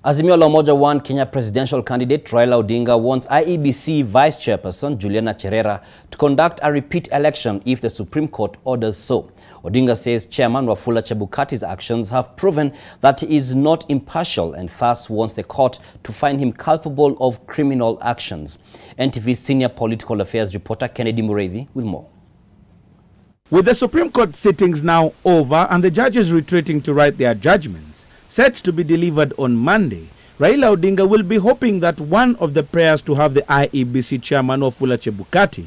Azimio la Umoja One Kenya presidential candidate Raila Odinga wants IEBC Vice Chairperson Cherera to conduct a repeat election if the Supreme Court orders so. Odinga says Chairman Wafula Chebukati's actions have proven that he is not impartial and thus wants the court to find him culpable of criminal actions. NTV's senior political affairs reporter Kennedy Mureithi with more. With the Supreme Court sittings now over and the judges retreating to write their judgments, set to be delivered on Monday, Raila Odinga will be hoping that one of the prayers to have the IEBC chairman Wafula Chebukati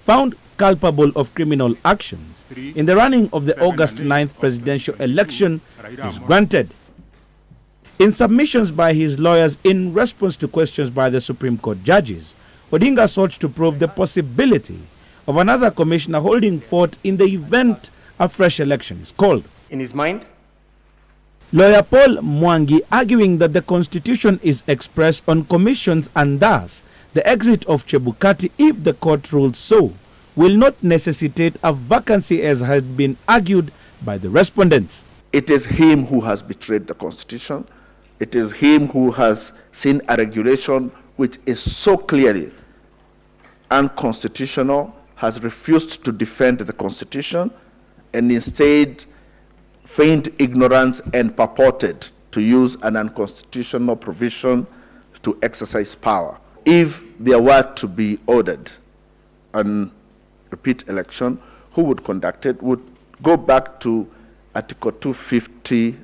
found culpable of criminal actions in the running of the August 9th presidential election is granted. In submissions by his lawyers in response to questions by the Supreme Court judges, Odinga sought to prove the possibility of another commissioner holding forth in the event a fresh election is called. In his mind, Lawyer Paul Mwangi arguing that the Constitution is expressed on commissions and thus the exit of Chebukati, if the court rules so, will not necessitate a vacancy as has been argued by the respondents. It is him who has betrayed the Constitution. It is him who has seen a regulation which is so clearly unconstitutional, has refused to defend the Constitution, and instead feigned ignorance and purported to use an unconstitutional provision to exercise power. If there were to be ordered a repeat election, who would conduct it would go back to Article 250,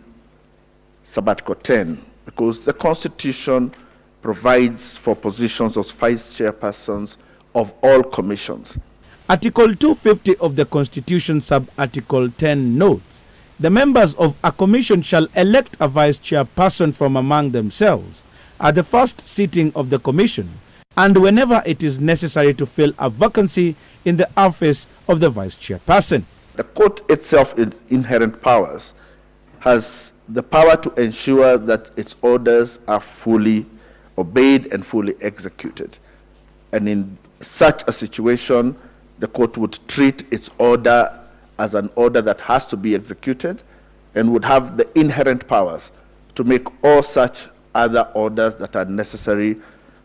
Subarticle 10, because the Constitution provides for positions as vice chairpersons of all commissions. Article 250 of the Constitution, Sub-Article 10 notes, the members of a commission shall elect a vice chairperson from among themselves at the first sitting of the commission and whenever it is necessary to fill a vacancy in the office of the vice chairperson. The court itself, in inherent powers, has the power to ensure that its orders are fully obeyed and fully executed. And in such a situation, the court would treat its order as an order that has to be executed and would have the inherent powers to make all such other orders that are necessary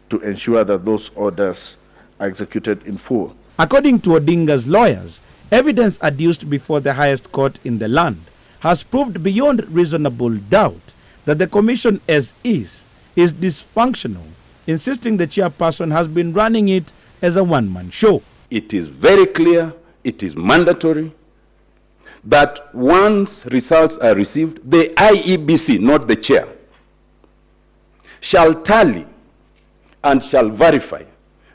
to ensure that those orders are executed in full. According to Odinga's lawyers, evidence adduced before the highest court in the land has proved beyond reasonable doubt that the commission as is dysfunctional, insisting the chairperson has been running it as a one-man show. It is very clear, it is mandatory, that once results are received, the IEBC, not the chair, shall tally and shall verify,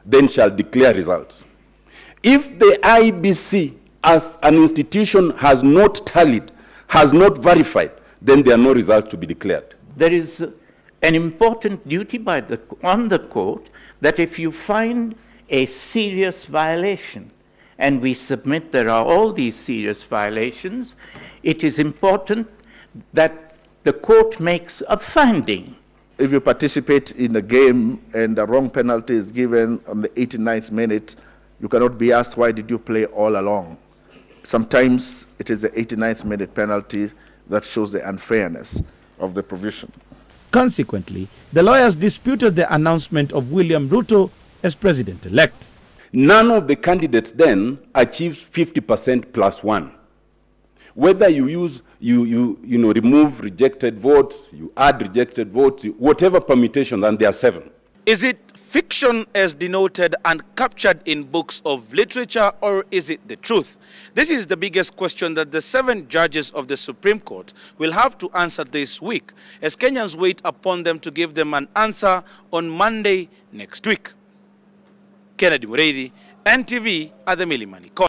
then shall declare results. If the IEBC as an institution has not tallied, has not verified, then there are no results to be declared. There is an important duty on the court that if you find a serious violation, and we submit there are all these serious violations, it is important that the court makes a finding. If you participate in a game and the wrong penalty is given on the 89th minute, you cannot be asked, why did you play all along? Sometimes it is the 89th minute penalty that shows the unfairness of the provision. Consequently, the lawyers disputed the announcement of William Ruto as president-elect. None of the candidates then achieves 50% plus one. Whether you use, remove rejected votes, you add rejected votes, whatever permutation, and there are 7. Is it fiction as denoted and captured in books of literature, or is it the truth? This is the biggest question that the 7 judges of the Supreme Court will have to answer this week, as Kenyans wait upon them to give them an answer on Monday next week. Kennedy Mureithi, NTV at the Milimani Court.